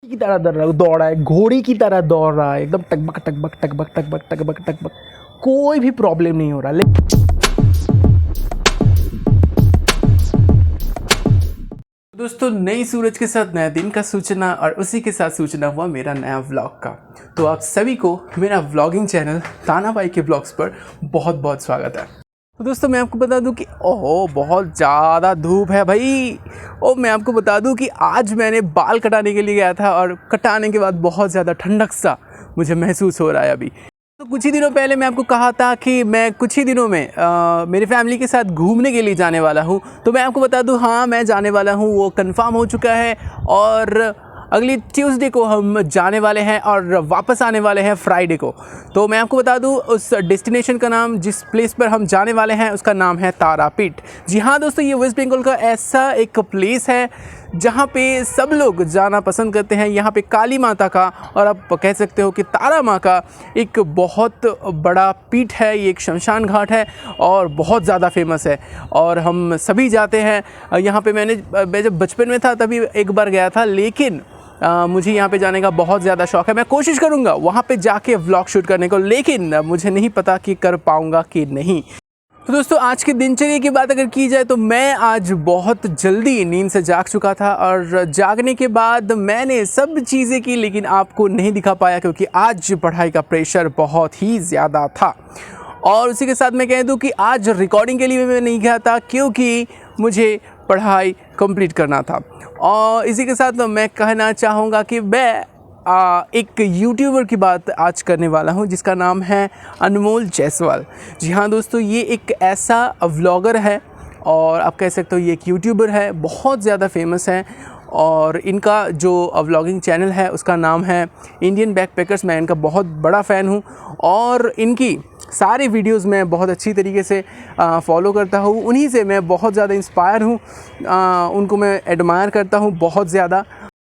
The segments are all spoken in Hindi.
की तरह दौड़ रहा है, घोड़ी की तरह दौड़ रहा है, एकदम टकबक टकबक टकबक टकबक टकबक टकबक, कोई भी प्रॉब्लम नहीं हो रहा। दोस्तों, नई सूरज के साथ नया दिन का सूचना और उसी के साथ सूचना हुआ मेरा नया व्लॉग का। तो आप सभी को मेरा व्लॉगिंग चैनल ताना भाई के ब्लॉग्स पर बहुत बहुत स्वागत है। तो दोस्तों, मैं आपको बता दूं कि ओहो बहुत ज़्यादा धूप है भाई। मैं आपको बता दूं कि आज मैंने बाल कटाने के लिए गया था और कटाने के बाद बहुत ज़्यादा ठंडक सा मुझे महसूस हो रहा है अभी। तो कुछ ही दिनों पहले मैं आपको कहा था कि मैं कुछ ही दिनों में मेरी फैमिली के साथ घूमने के लिए जाने वाला हूँ। तो मैं आपको बता दूँ, हाँ मैं जाने वाला हूँ, वो कंफर्म हो चुका है और अगली ट्यूसडे को हम जाने वाले हैं और वापस आने वाले हैं फ्राइडे को। तो मैं आपको बता दूं, उस डेस्टिनेशन का नाम, जिस प्लेस पर हम जाने वाले हैं, उसका नाम है तारापीठ। जी हाँ दोस्तों, ये वेस्ट बंगाल का ऐसा एक प्लेस है जहाँ पे सब लोग जाना पसंद करते हैं। यहाँ पे काली माता का और आप कह सकते हो कि तारा माँ का एक बहुत बड़ा पीठ है। ये एक शमशान घाट है और बहुत ज़्यादा फेमस है और हम सभी जाते हैं यहाँ पे। मैं जब बचपन में था तभी एक बार गया था, लेकिन मुझे यहाँ पे जाने का बहुत ज़्यादा शौक़ है। मैं कोशिश करूँगा वहाँ पे जाके व्लॉग शूट करने को, लेकिन मुझे नहीं पता कि कर पाऊँगा कि नहीं। तो दोस्तों, आज की दिनचर्या की बात अगर की जाए तो मैं आज बहुत जल्दी नींद से जाग चुका था और जागने के बाद मैंने सब चीज़ें की, लेकिन आपको नहीं दिखा पाया क्योंकि आज पढ़ाई का प्रेशर बहुत ही ज़्यादा था। और उसी के साथ मैं कह दूँ कि आज रिकॉर्डिंग के लिए मैं नहीं गया था क्योंकि मुझे पढ़ाई कंप्लीट करना था। और इसी के साथ मैं कहना चाहूँगा कि मैं एक यूट्यूबर की बात आज करने वाला हूँ जिसका नाम है अनमोल जायसवाल। जी हाँ दोस्तों, ये एक ऐसा व्लॉगर है और आप कह सकते हो ये एक यूट्यूबर है, बहुत ज़्यादा फेमस है। और इनका जो व्लॉगिंग चैनल है उसका नाम है इंडियन बैकपैकर्स। मैं इनका बहुत बड़ा फ़ैन हूँ और इनकी सारी वीडियोस मैं बहुत अच्छी तरीके से फॉलो करता हूँ। उन्हीं से मैं बहुत ज़्यादा इंस्पायर हूँ, उनको मैं एडमायर करता हूँ बहुत ज़्यादा।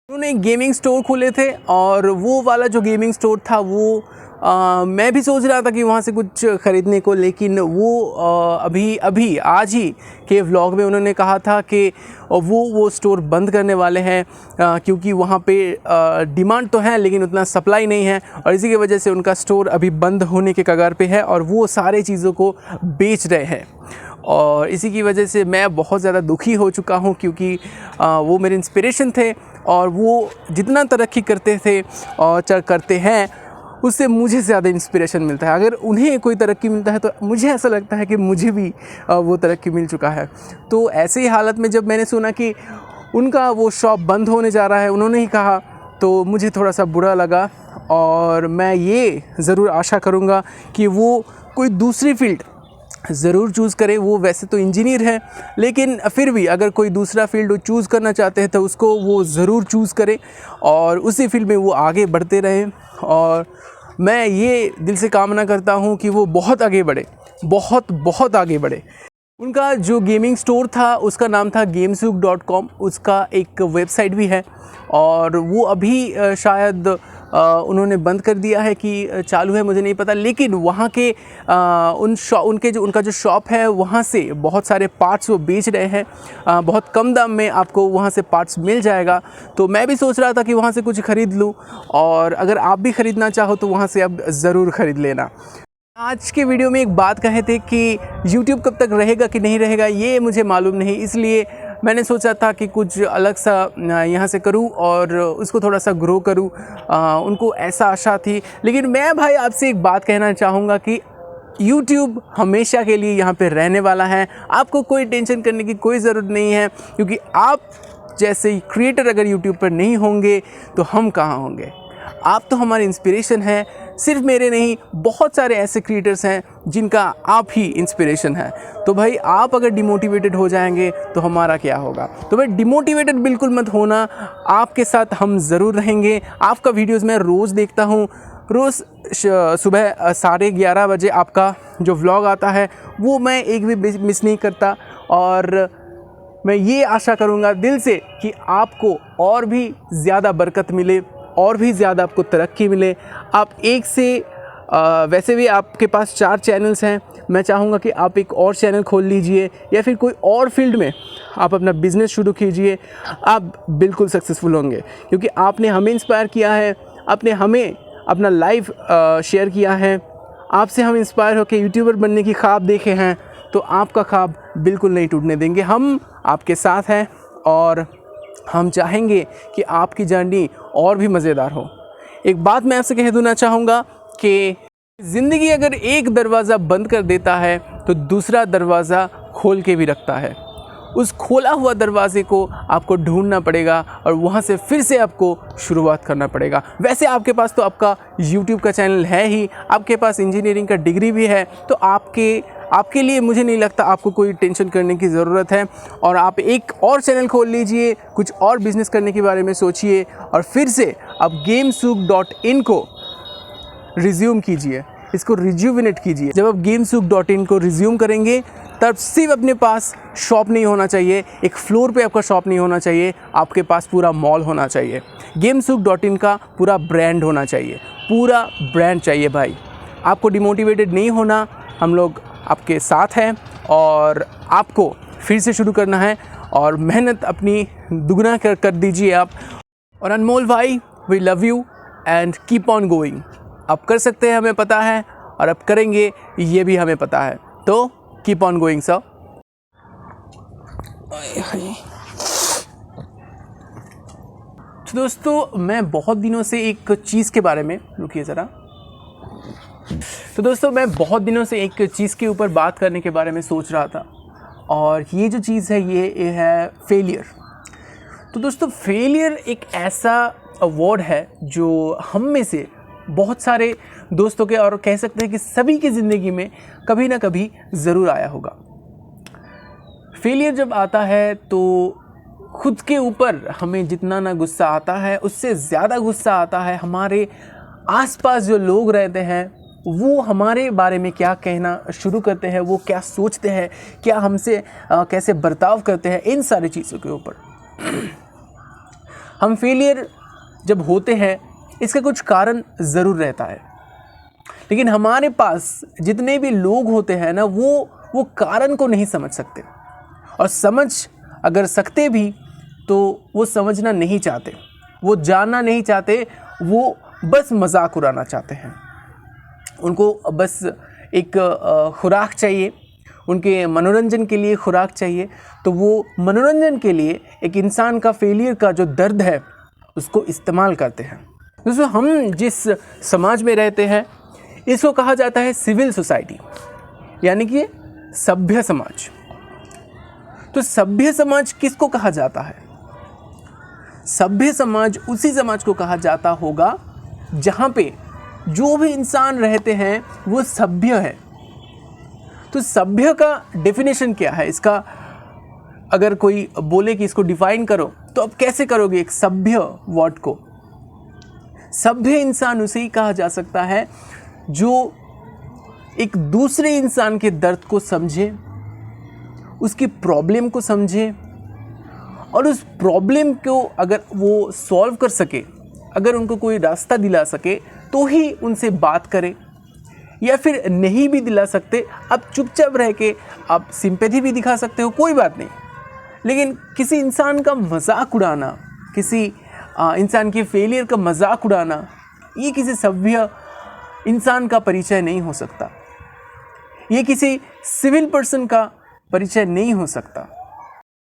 उन्होंने एक गेमिंग स्टोर खोले थे और वो वाला जो गेमिंग स्टोर था वो मैं भी सोच रहा था कि वहाँ से कुछ ख़रीदने को, लेकिन वो अभी आज ही के व्लॉग में उन्होंने कहा था कि वो स्टोर बंद करने वाले हैं क्योंकि वहाँ पे डिमांड तो है लेकिन उतना सप्लाई नहीं है और इसी की वजह से उनका स्टोर अभी बंद होने के कगार पे है और वो सारे चीज़ों को बेच रहे हैं। और इसी की वजह से मैं बहुत ज़्यादा दुखी हो चुका हूँ क्योंकि वो मेरे इंस्पिरेशन थे और वो जितना तरक्की करते थे और करते हैं उससे मुझे ज़्यादा इंस्पिरेशन मिलता है। अगर उन्हें कोई तरक्की मिलता है तो मुझे ऐसा लगता है कि मुझे भी वो तरक्की मिल चुका है। तो ऐसे ही हालत में जब मैंने सुना कि उनका वो शॉप बंद होने जा रहा है, उन्होंने ही कहा, तो मुझे थोड़ा सा बुरा लगा और मैं ये ज़रूर आशा करूँगा कि वो कोई दूसरी फील्ड ज़रूर चूज़ करें। वो वैसे तो इंजीनियर है, लेकिन फिर भी अगर कोई दूसरा फील्ड चूज़ करना चाहते हैं तो उसको वो ज़रूर चूज़ करें और उसी फील्ड में वो आगे बढ़ते रहें। और मैं ये दिल से कामना करता हूँ कि वो बहुत आगे बढ़े, बहुत आगे बढ़े। उनका जो गेमिंग स्टोर था उसका नाम था gamesuk.com। उसका एक वेबसाइट भी है और वो अभी शायद उन्होंने बंद कर दिया है कि चालू है, मुझे नहीं पता। लेकिन वहाँ के उनका जो शॉप है वहाँ से बहुत सारे पार्ट्स वो बेच रहे हैं, बहुत कम दाम में आपको वहाँ से पार्ट्स मिल जाएगा। तो मैं भी सोच रहा था कि वहाँ से कुछ ख़रीद लूँ और अगर आप भी ख़रीदना चाहो तो वहाँ से अब ज़रूर ख़रीद लेना। आज के वीडियो में एक बात कहे थे कि YouTube कब तक रहेगा कि नहीं रहेगा ये मुझे मालूम नहीं, इसलिए मैंने सोचा था कि कुछ अलग सा यहाँ से करूँ और उसको थोड़ा सा ग्रो करूँ। उनको ऐसा आशा थी। लेकिन मैं भाई आपसे एक बात कहना चाहूँगा कि YouTube हमेशा के लिए यहाँ पे रहने वाला है। आपको कोई टेंशन करने की कोई ज़रूरत नहीं है क्योंकि आप जैसे क्रिएटर अगर YouTube पर नहीं होंगे तो हम कहाँ होंगे। आप तो हमारी इंस्पिरेशन है, सिर्फ मेरे नहीं, बहुत सारे ऐसे क्रिएटर्स हैं जिनका आप ही इंस्पिरेशन है। तो भाई आप अगर डिमोटिवेटेड हो जाएंगे तो हमारा क्या होगा। तो भाई डिमोटिवेटेड बिल्कुल मत होना, आपके साथ हम ज़रूर रहेंगे। आपका वीडियोस मैं रोज़ देखता हूँ, रोज़ सुबह 11:30 बजे आपका जो व्लॉग आता है वो मैं एक भी मिस नहीं करता। और मैं ये आशा करूँगा दिल से कि आपको और भी ज़्यादा बरकत मिले और भी ज़्यादा आपको तरक्की मिले, आप एक से वैसे भी आपके पास 4 चैनल्स हैं, मैं चाहूँगा कि आप एक और चैनल खोल लीजिए या फिर कोई और फील्ड में आप अपना बिज़नेस शुरू कीजिए। आप बिल्कुल सक्सेसफुल होंगे, क्योंकि आपने हमें इंस्पायर किया है, आपने हमें अपना लाइफ शेयर किया है, आपसे हम इंस्पायर होकर यूट्यूबर बनने की ख्वाब देखे हैं, तो आपका ख्वाब बिल्कुल नहीं टूटने देंगे। हम आपके साथ हैं और हम चाहेंगे कि आपकी जर्नी और भी मज़ेदार हो। एक बात मैं आपसे कह देना चाहूँगा कि ज़िंदगी अगर एक दरवाज़ा बंद कर देता है तो दूसरा दरवाज़ा खोल के भी रखता है। उस खोला हुआ दरवाजे को आपको ढूंढना पड़ेगा और वहाँ से फिर से आपको शुरुआत करना पड़ेगा। वैसे आपके पास तो आपका YouTube का चैनल है ही, आपके पास इंजीनियरिंग का डिग्री भी है, तो आपके लिए मुझे नहीं लगता आपको कोई टेंशन करने की ज़रूरत है। और आप एक और चैनल खोल लीजिए, कुछ और बिज़नेस करने के बारे में सोचिए और फिर से आप gamesuk.in को रिज्यूम कीजिए, इसको रिज्यूविनेट कीजिए। जब आप gamesuk.in को रिज्यूम करेंगे तब सिर्फ अपने पास शॉप नहीं होना चाहिए, एक फ्लोर पे आपका शॉप नहीं होना चाहिए, आपके पास पूरा मॉल होना चाहिए। gamesuk.in का पूरा ब्रांड होना चाहिए, पूरा ब्रांड चाहिए भाई। आपको डिमोटिवेटेड नहीं होना, हम लोग आपके साथ हैं और आपको फिर से शुरू करना है और मेहनत अपनी दुगना कर दीजिए आप। और अनमोल भाई, we love you and keep on going. आप कर सकते हैं, हमें पता है, और आप करेंगे ये भी हमें पता है, तो कीप ऑन गोइंग सर। तो दोस्तों, मैं बहुत दिनों से एक चीज़ के बारे में, रुकिए ज़रा, तो दोस्तों मैं बहुत दिनों से एक चीज़ के ऊपर बात करने के बारे में सोच रहा था, और ये जो चीज़ है ये है फेलियर। तो दोस्तों, फेलियर एक ऐसा वर्ड है जो हम में से बहुत सारे दोस्तों के, और कह सकते हैं कि सभी की ज़िंदगी में कभी ना कभी ज़रूर आया होगा। फेलियर जब आता है तो खुद के ऊपर हमें जितना ना गुस्सा आता है, उससे ज़्यादा गुस्सा आता है हमारे आसपास जो लोग रहते हैं, वो हमारे बारे में क्या कहना शुरू करते हैं, वो क्या सोचते हैं, क्या हमसे कैसे बर्ताव करते हैं, इन सारी चीज़ों के ऊपर। हम फेलियर जब होते हैं, इसका कुछ कारण ज़रूर रहता है, लेकिन हमारे पास जितने भी लोग होते हैं ना, वो कारण को नहीं समझ सकते, और समझ अगर सकते भी तो वो समझना नहीं चाहते, वो जानना नहीं चाहते, वो बस मजाक उड़ाना चाहते हैं। उनको बस एक खुराक चाहिए, उनके मनोरंजन के लिए खुराक चाहिए, तो वो मनोरंजन के लिए एक इंसान का फेलियर का जो दर्द है उसको इस्तेमाल करते हैं। दोस्तों, हम जिस समाज में रहते हैं इसको कहा जाता है सिविल सोसाइटी, यानी कि सभ्य समाज। तो सभ्य समाज किसको कहा जाता है? सभ्य समाज उसी समाज को कहा जाता होगा जहाँ पे जो भी इंसान रहते हैं वो सभ्य है। तो सभ्य का डेफिनेशन क्या है? इसका अगर कोई बोले कि इसको डिफाइन करो, तो अब कैसे करोगे एक सभ्य वर्ड को? सभ्य इंसान उसे ही कहा जा सकता है जो एक दूसरे इंसान के दर्द को समझे, उसकी प्रॉब्लम को समझे, और उस प्रॉब्लम को अगर वो सॉल्व कर सके, अगर उनको कोई रास्ता दिला सके, तो ही उनसे बात करे, या फिर नहीं भी दिला सकते, आप चुपचाप रह के आप सिंपैथी भी दिखा सकते हो, कोई बात नहीं, लेकिन किसी इंसान का मजाक उड़ाना, किसी इंसान के फेलियर का मजाक उड़ाना, ये किसी सभ्य इंसान का परिचय नहीं हो सकता, ये किसी सिविल पर्सन का परिचय नहीं हो सकता।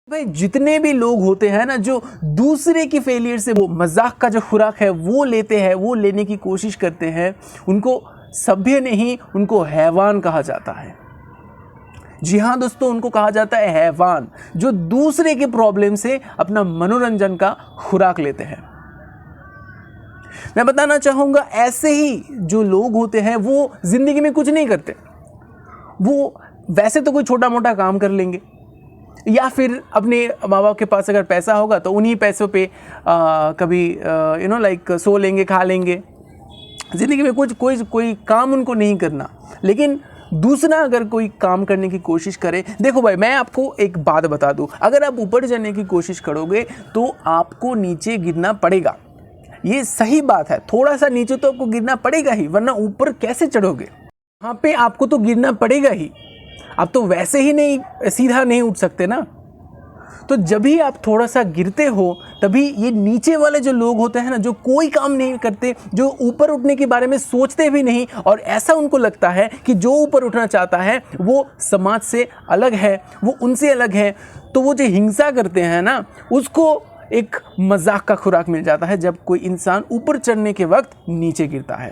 भाई, जितने भी लोग होते हैं ना, जो दूसरे की फेलियर से वो मजाक का जो खुराक है वो लेते हैं, वो लेने की कोशिश करते हैं, उनको सभ्य नहीं, उनको हैवान कहा जाता है। जी हाँ दोस्तों, उनको कहा जाता है हैवान, जो दूसरे के प्रॉब्लम से अपना मनोरंजन का खुराक लेते हैं। मैं बताना चाहूँगा, ऐसे ही जो लोग होते हैं वो जिंदगी में कुछ नहीं करते। वो वैसे तो कोई छोटा मोटा काम कर लेंगे, या फिर अपने माँ बाप के पास अगर पैसा होगा तो उन्हीं पैसों पे कभी लाइक सो लेंगे, खा लेंगे। ज़िंदगी में कोई काम उनको नहीं करना। लेकिन दूसरा अगर कोई काम करने की कोशिश करे, देखो भाई, मैं आपको एक बात बता दूं, अगर आप ऊपर जाने की कोशिश करोगे तो आपको नीचे गिरना पड़ेगा। ये सही बात है, थोड़ा सा नीचे तो आपको गिरना पड़ेगा ही, वरना ऊपर कैसे चढ़ोगे। वहाँ पे आपको तो गिरना पड़ेगा ही, आप तो वैसे ही नहीं सीधा नहीं उठ सकते ना। तो जब भी आप थोड़ा सा गिरते हो तभी ये नीचे वाले जो लोग होते हैं ना, जो कोई काम नहीं करते, जो ऊपर उठने के बारे में सोचते भी नहीं, और ऐसा उनको लगता है कि जो ऊपर उठना चाहता है वो समाज से अलग है, वो उनसे अलग है, तो वो जो हिंसा करते हैं ना, उसको एक मजाक का खुराक मिल जाता है जब कोई इंसान ऊपर चढ़ने के वक्त नीचे गिरता है।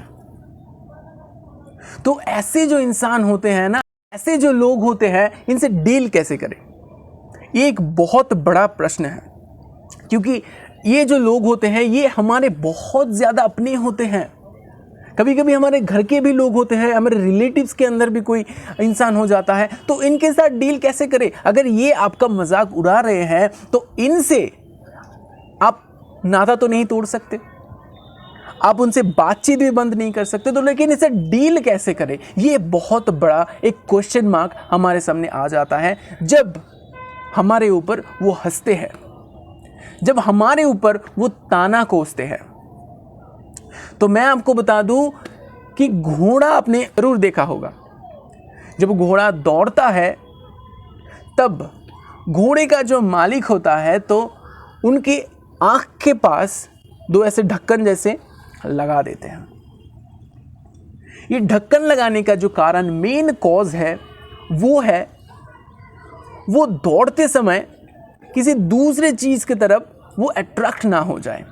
तो ऐसे जो इंसान होते हैं ना, ऐसे जो लोग होते हैं, इनसे डील कैसे करें, ये एक बहुत बड़ा प्रश्न है। क्योंकि ये जो लोग होते हैं ये हमारे बहुत ज़्यादा अपने होते हैं, कभी कभी हमारे घर के भी लोग होते हैं, हमारे रिलेटिव्स के अंदर भी कोई इंसान हो जाता है, तो इनके साथ डील कैसे करें। अगर ये आपका मजाक उड़ा रहे हैं तो इनसे आप नाता तो नहीं तोड़ सकते, आप उनसे बातचीत भी बंद नहीं कर सकते, तो लेकिन इसे डील कैसे करें, ये बहुत बड़ा एक क्वेश्चन मार्क हमारे सामने आ जाता है जब हमारे ऊपर वो हंसते हैं, जब हमारे ऊपर वो ताना कोसते हैं। तो मैं आपको बता दूं कि घोड़ा आपने जरूर देखा होगा, जब घोड़ा दौड़ता है तब घोड़े का जो मालिक होता है तो उनकी आंख के पास दो ऐसे ढक्कन जैसे लगा देते हैं। ये ढक्कन लगाने का जो कारण, मेन कॉज है, वो है वो दौड़ते समय किसी दूसरे चीज की तरफ वो अट्रैक्ट ना हो जाए।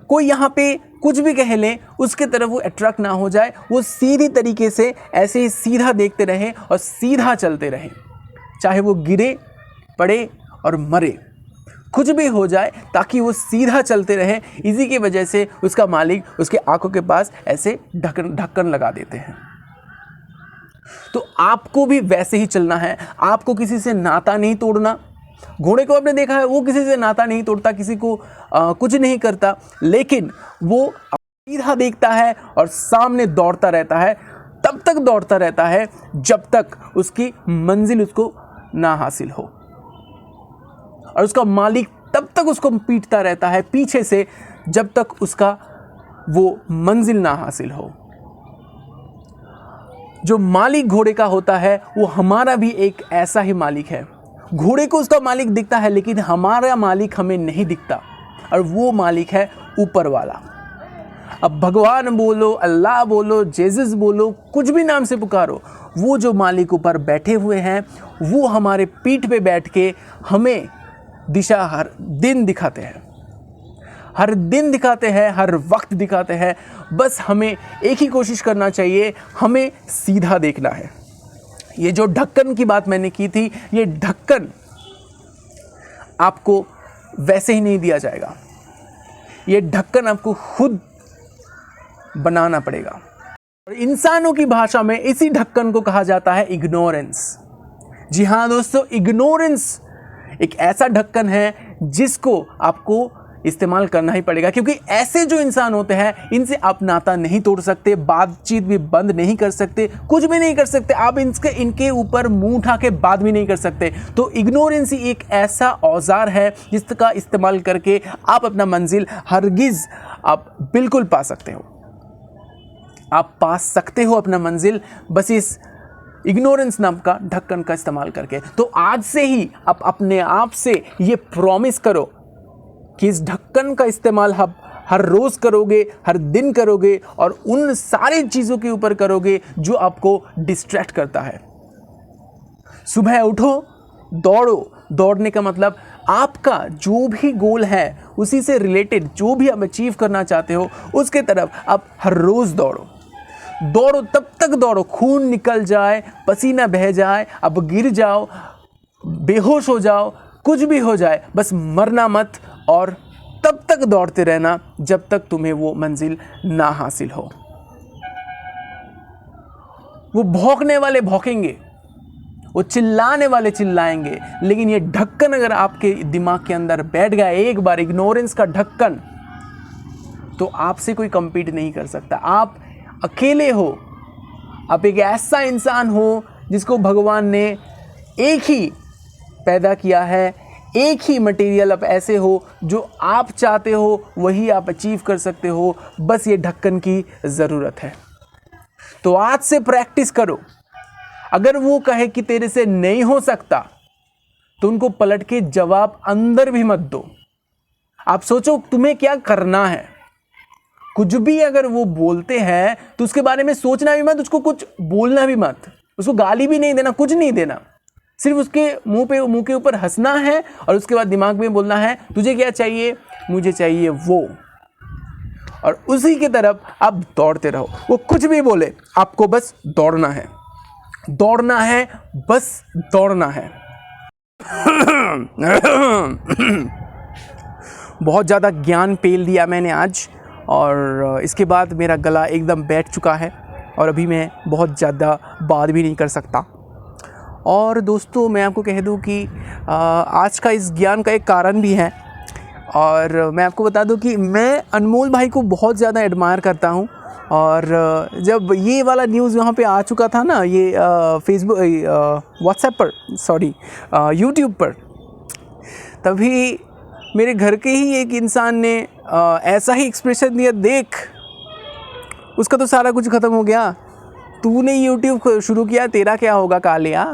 कोई यहाँ पे कुछ भी कह ले, उसके तरफ वो अट्रैक्ट ना हो जाए, वो सीधी तरीके से ऐसे ही सीधा देखते रहे और सीधा चलते रहे, चाहे वो गिरे पड़े और मरे, कुछ भी हो जाए, ताकि वो सीधा चलते रहे। इसी की वजह से उसका मालिक उसके आंखों के पास ऐसे ढक्कन लगा देते हैं। तो आपको भी वैसे ही चलना है, आपको किसी से नाता नहीं तोड़ना। घोड़े को आपने देखा है, वो किसी से नाता नहीं तोड़ता, किसी को कुछ नहीं करता, लेकिन वो सीधा देखता है और सामने दौड़ता रहता है, तब तक दौड़ता रहता है जब तक उसकी मंजिल उसको ना हासिल हो, और उसका मालिक तब तक उसको पीटता रहता है पीछे से जब तक उसका वो मंजिल ना हासिल हो। जो मालिक घोड़े का होता है वो हमारा भी एक ऐसा ही मालिक है। घोड़े को उसका मालिक दिखता है, लेकिन हमारा मालिक हमें नहीं दिखता, और वो मालिक है ऊपर वाला। अब भगवान बोलो, अल्लाह बोलो, जेसस बोलो, कुछ भी नाम से पुकारो, वो जो मालिक ऊपर बैठे हुए हैं वो हमारे पीठ पे बैठ के हमें दिशा हर दिन दिखाते हैं, हर दिन दिखाते हैं, हर वक्त दिखाते हैं। बस हमें एक ही कोशिश करना चाहिए, हमें सीधा देखना है। ये जो ढक्कन की बात मैंने की थी, ये ढक्कन आपको वैसे ही नहीं दिया जाएगा, ये ढक्कन आपको खुद बनाना पड़ेगा। और इंसानों की भाषा में इसी ढक्कन को कहा जाता है इग्नोरेंस। जी हाँ दोस्तों, इग्नोरेंस एक ऐसा ढक्कन है जिसको आपको इस्तेमाल करना ही पड़ेगा, क्योंकि ऐसे जो इंसान होते हैं इनसे आप नाता नहीं तोड़ सकते, बातचीत भी बंद नहीं कर सकते, कुछ भी नहीं कर सकते, आप इनके ऊपर मुंह उठा के बात भी नहीं कर सकते। तो इग्नोरेंस ही एक ऐसा औजार है जिसका इस्तेमाल करके आप अपना मंजिल हरगिज आप बिल्कुल पा सकते हो, आप पा सकते हो अपना मंजिल बस इस इग्नोरेंस नाम का ढक्कन का इस्तेमाल करके। तो आज से ही आप अपने आप से ये प्रॉमिस करो कि इस ढक्कन का इस्तेमाल आप हर रोज़ करोगे, हर दिन करोगे, और उन सारी चीज़ों के ऊपर करोगे जो आपको डिस्ट्रैक्ट करता है। सुबह उठो, दौड़ो। दौड़ने का मतलब आपका जो भी गोल है उसी से रिलेटेड जो भी आप अचीव करना चाहते हो उसके तरफ आप हर रोज़ दौड़ो। दौड़ो, तब तक दौड़ो खून निकल जाए, पसीना बह जाए, आप गिर जाओ, बेहोश हो जाओ, कुछ भी हो जाए, बस मरना मत। और तब तक दौड़ते रहना जब तक तुम्हें वो मंजिल ना हासिल हो। वो भौंकने वाले भौंकेंगे, वो चिल्लाने वाले चिल्लाएंगे, लेकिन ये ढक्कन अगर आपके दिमाग के अंदर बैठ गया एक बार, इग्नोरेंस का ढक्कन, तो आपसे कोई compete नहीं कर सकता। आप अकेले हो, आप एक ऐसा इंसान हो जिसको भगवान ने एक ही पैदा किया है, एक ही मटेरियल आप ऐसे हो जो आप चाहते हो वही आप अचीव कर सकते हो, बस ये ढक्कन की ज़रूरत है। तो आज से प्रैक्टिस करो। अगर वो कहे कि तेरे से नहीं हो सकता तो उनको पलट के जवाब अंदर भी मत दो। आप सोचो तुम्हें क्या करना है। कुछ भी अगर वो बोलते हैं तो उसके बारे में सोचना भी मत, उसको कुछ बोलना भी मत, उसको गाली भी नहीं देना, कुछ नहीं देना। सिर्फ उसके मुंह के ऊपर हंसना है और उसके बाद दिमाग में बोलना है तुझे क्या चाहिए, मुझे चाहिए वो, और उसी की तरफ आप दौड़ते रहो। वो कुछ भी बोले आपको बस दौड़ना है, दौड़ना है, बस दौड़ना है। बहुत ज़्यादा ज्ञान पेल दिया मैंने आज, और इसके बाद मेरा गला एकदम बैठ चुका है और अभी मैं बहुत ज़्यादा बात भी नहीं कर सकता। और दोस्तों मैं आपको कह दूं कि आज का इस ज्ञान का एक कारण भी है, और मैं आपको बता दूं कि मैं अनमोल भाई को बहुत ज़्यादा एडमायर करता हूं। और जब ये वाला न्यूज़ यहाँ पे आ चुका था ना, ये फेसबुक व्हाट्सएप पर, सॉरी यूट्यूब पर, तभी मेरे घर के ही एक इंसान ने ऐसा ही एक्सप्रेशन दिया, देख उसका तो सारा कुछ ख़त्म हो गया, तूने यूट्यूब शुरू किया, तेरा क्या होगा कालिया,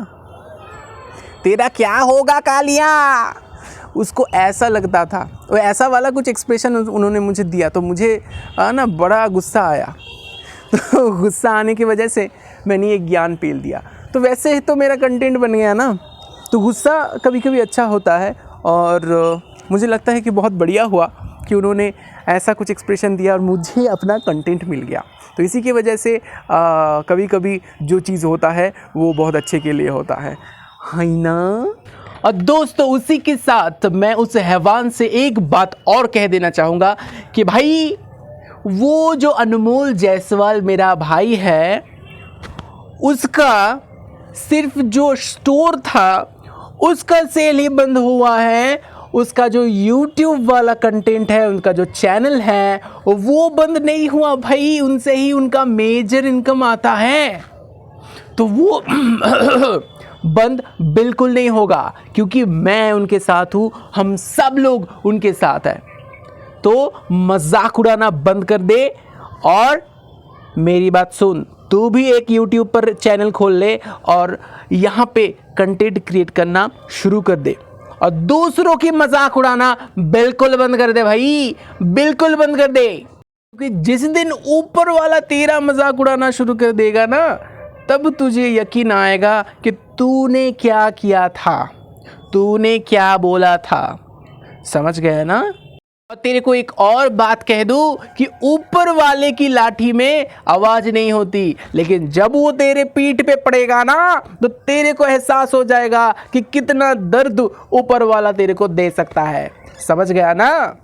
तेरा क्या होगा कालिया। उसको ऐसा लगता था, वो ऐसा वाला कुछ एक्सप्रेशन उन्होंने मुझे दिया, तो मुझे ना बड़ा गुस्सा आया। तो गुस्सा आने की वजह से मैंने ये ज्ञान पेल दिया। तो वैसे ही तो मेरा कंटेंट बन गया ना, तो गुस्सा कभी कभी अच्छा होता है, और मुझे लगता है कि बहुत बढ़िया हुआ कि उन्होंने ऐसा कुछ एक्सप्रेशन दिया और मुझे अपना कंटेंट मिल गया। तो इसी की वजह से कभी कभी जो चीज़ होता है वो बहुत अच्छे के लिए होता है ना। और दोस्तों उसी के साथ मैं उस हैवान से एक बात और कह देना चाहूँगा कि भाई वो जो अनमोल जायसवाल मेरा भाई है, उसका सिर्फ जो स्टोर था उसका सेल ही बंद हुआ है, उसका जो YouTube वाला कंटेंट है, उनका जो चैनल है वो बंद नहीं हुआ भाई, उनसे ही उनका मेजर इनकम आता है। तो वो बंद बिल्कुल नहीं होगा, क्योंकि मैं उनके साथ हूँ, हम सब लोग उनके साथ हैं। तो मजाक उड़ाना बंद कर दे और मेरी बात सुन, तू भी एक YouTube पर चैनल खोल ले और यहाँ पे कंटेंट क्रिएट करना शुरू कर दे, और दूसरों की मजाक उड़ाना बिल्कुल बंद कर दे भाई, बिल्कुल बंद कर दे। क्योंकि जिस दिन ऊपर वाला तेरा मजाक उड़ाना शुरू कर देगा ना, तब तुझे यकीन आएगा कि तूने क्या किया था, तूने क्या बोला था। समझ गया ना। और तेरे को एक और बात कह दूं कि ऊपर वाले की लाठी में आवाज नहीं होती, लेकिन जब वो तेरे पीठ पे पड़ेगा ना, तो तेरे को एहसास हो जाएगा कि कितना दर्द ऊपर वाला तेरे को दे सकता है। समझ गया ना।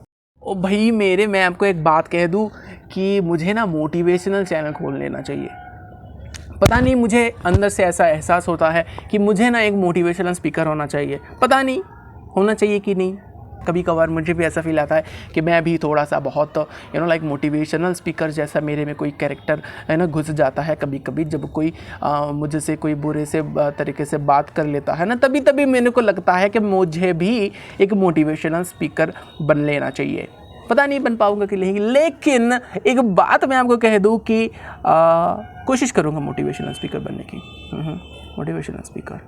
ओ भाई मेरे, मैं आपको एक बात कह दूं कि मुझे ना मोटिवेशनल चैनल खोल लेना चाहिए। पता नहीं, मुझे अंदर से ऐसा एहसास होता है कि मुझे ना एक मोटिवेशनल स्पीकर होना चाहिए। पता नहीं होना चाहिए कि नहीं, कभी कभार मुझे भी ऐसा फील आता है कि मैं भी थोड़ा सा बहुत लाइक मोटिवेशनल स्पीकर जैसा मेरे में कोई कैरेक्टर है ना घुस जाता है। कभी कभी जब कोई मुझे से कोई बुरे से तरीके से बात कर लेता है ना, तभी तभी मेरे को लगता है कि मुझे भी एक मोटिवेशनल स्पीकर बन लेना चाहिए। पता नहीं बन पाऊँगा कि नहीं, लेकिन एक बात मैं आपको कह दूँ कि कोशिश करूँगा मोटिवेशनल स्पीकर बनने की। Motivational speaker.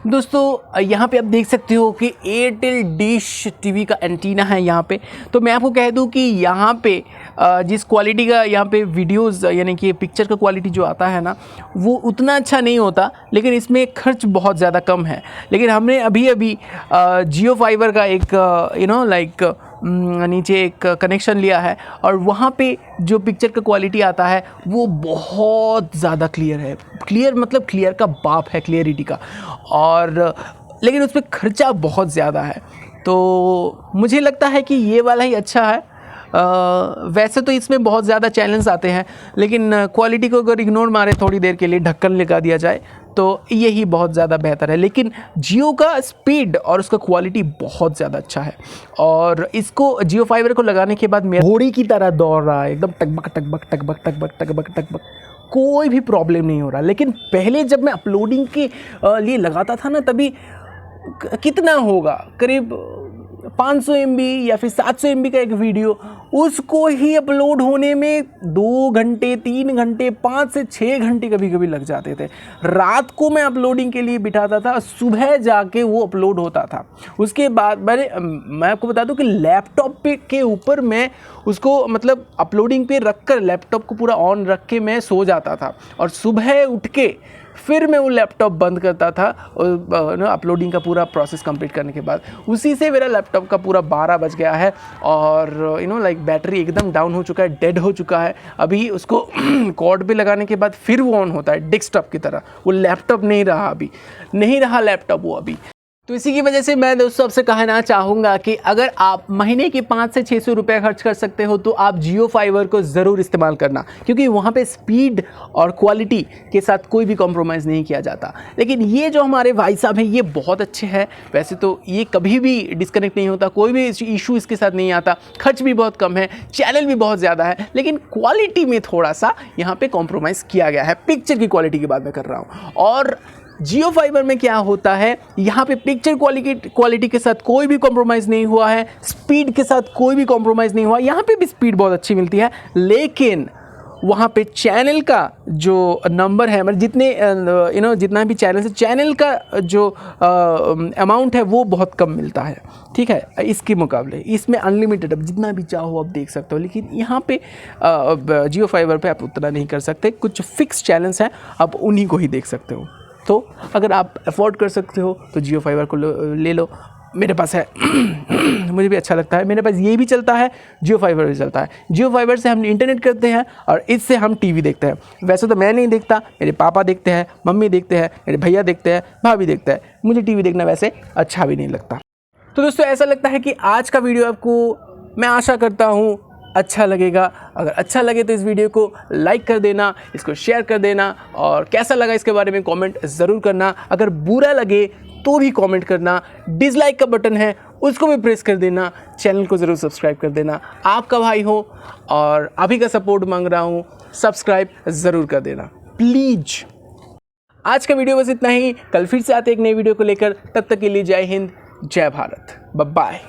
दोस्तों यहाँ पे आप देख सकते हो कि एयरटेल डिश टीवी का एंटीना है यहाँ पे। तो मैं आपको कह दूँ कि यहाँ पे जिस क्वालिटी का यहाँ पे वीडियोस यानी कि पिक्चर का क्वालिटी जो आता है ना, वो उतना अच्छा नहीं होता, लेकिन इसमें खर्च बहुत ज़्यादा कम है। लेकिन हमने अभी अभी जियो फाइबर का एक नीचे एक कनेक्शन लिया है, और वहाँ पे जो पिक्चर का क्वालिटी आता है वो बहुत ज़्यादा क्लियर है। क्लियर मतलब क्लियर का बाप है, क्लियरिटी का। और लेकिन उस पर खर्चा बहुत ज़्यादा है। तो मुझे लगता है कि ये वाला ही अच्छा है। वैसे तो इसमें बहुत ज़्यादा चैलेंज आते हैं, लेकिन क्वालिटी को अगर इग्नोर मारे थोड़ी देर के लिए, ढक्कन लगा दिया जाए, तो यही बहुत ज़्यादा बेहतर है। लेकिन जियो का स्पीड और उसका क्वालिटी बहुत ज़्यादा अच्छा है, और इसको जियो फाइबर को लगाने के बाद मेरा घोड़ी की तरह दौड़ रहा है, एकदम टकबक टकबक टकबक टकबक टकबक टकबक, कोई भी प्रॉब्लम नहीं हो रहा। लेकिन पहले जब मैं अपलोडिंग के लिए लगाता था ना, तभी कितना होगा, करीब 500 MB या फिर 700 MB का एक वीडियो, उसको ही अपलोड होने में 2 घंटे 3 घंटे 5 से 6 घंटे कभी कभी लग जाते थे। रात को मैं अपलोडिंग के लिए बिठाता था, सुबह जाके वो अपलोड होता था। उसके बाद मैं आपको बता दूं कि लैपटॉप पे के ऊपर मैं उसको मतलब अपलोडिंग पे रख कर, लैपटॉप को पूरा ऑन रख के मैं सो जाता था और सुबह उठ के फिर मैं वो लैपटॉप बंद करता था अपलोडिंग का पूरा प्रोसेस कंप्लीट करने के बाद। उसी से मेरा लैपटॉप का पूरा 12 बज गया है और लाइक बैटरी एकदम डाउन हो चुका है, डेड हो चुका है। अभी उसको कॉर्ड पे लगाने के बाद फिर वो ऑन होता है डेस्कटॉप की तरह। वो लैपटॉप नहीं रहा, अभी नहीं रहा लैपटॉप वो अभी। तो इसी की वजह से मैं दोस्तों आपसे कहना चाहूँगा कि अगर आप महीने के 500 से 600 रुपये खर्च कर सकते हो तो आप जियो फाइबर को ज़रूर इस्तेमाल करना, क्योंकि वहाँ पे स्पीड और क्वालिटी के साथ कोई भी कॉम्प्रोमाइज़ नहीं किया जाता। लेकिन ये जो हमारे भाई साहब हैं ये बहुत अच्छे हैं। वैसे तो ये कभी भी डिस्कनेक्ट नहीं होता, कोई भी इशू इसके साथ नहीं आता, खर्च भी बहुत कम है, चैनल भी बहुत ज़्यादा है, लेकिन क्वालिटी में थोड़ा सा यहाँ पर कॉम्प्रोमाइज़ किया गया है। पिक्चर की क्वालिटी की बात मैं कर रहा हूँ। और जियो फाइबर में क्या होता है, यहाँ पे पिक्चर क्वालिटी के साथ कोई भी कॉम्प्रोमाइज़ नहीं हुआ है, स्पीड के साथ कोई भी कॉम्प्रोमाइज़ नहीं हुआ। यहाँ पे भी स्पीड बहुत अच्छी मिलती है, लेकिन वहाँ पे चैनल का जो नंबर है, मतलब जितने जितना भी चैनल है, चैनल का जो अमाउंट है वो बहुत कम मिलता है, ठीक है, इसके मुकाबले। इसमें अनलिमिटेड, अब जितना भी चाहो आप देख सकते हो, लेकिन यहाँ पे जियो फाइबर पे आप उतना नहीं कर सकते। कुछ फिक्स चैनल्स हैं, आप उन्हीं को ही देख सकते हो। तो अगर आप अफोर्ड कर सकते हो तो जियो फाइबर को ले लो। मेरे पास है मुझे भी अच्छा लगता है, मेरे पास ये भी चलता है, जियो फाइबर भी चलता है। जियो फाइबर से हम इंटरनेट करते हैं और इससे हम टीवी देखते हैं। वैसे तो मैं नहीं देखता, मेरे पापा देखते हैं, मम्मी देखते हैं, मेरे भैया देखते हैं, भाभी देखते हैं। मुझे टीवी देखना वैसे अच्छा भी नहीं लगता। तो दोस्तों ऐसा लगता है कि आज का वीडियो आपको, मैं आशा करता हूँ, अच्छा लगेगा। अगर अच्छा लगे तो इस वीडियो को लाइक कर देना, इसको शेयर कर देना और कैसा लगा इसके बारे में कमेंट ज़रूर करना। अगर बुरा लगे तो भी कमेंट करना। डिसलाइक का बटन है उसको भी प्रेस कर देना। चैनल को ज़रूर सब्सक्राइब कर देना। आपका भाई हो और आप ही का सपोर्ट मांग रहा हूँ, सब्सक्राइब ज़रूर कर देना प्लीज़। आज का वीडियो बस इतना ही। कल फिर से आते एक नई वीडियो को लेकर, तब तक के लिए जय हिंद, जय भारत, बाय बाय।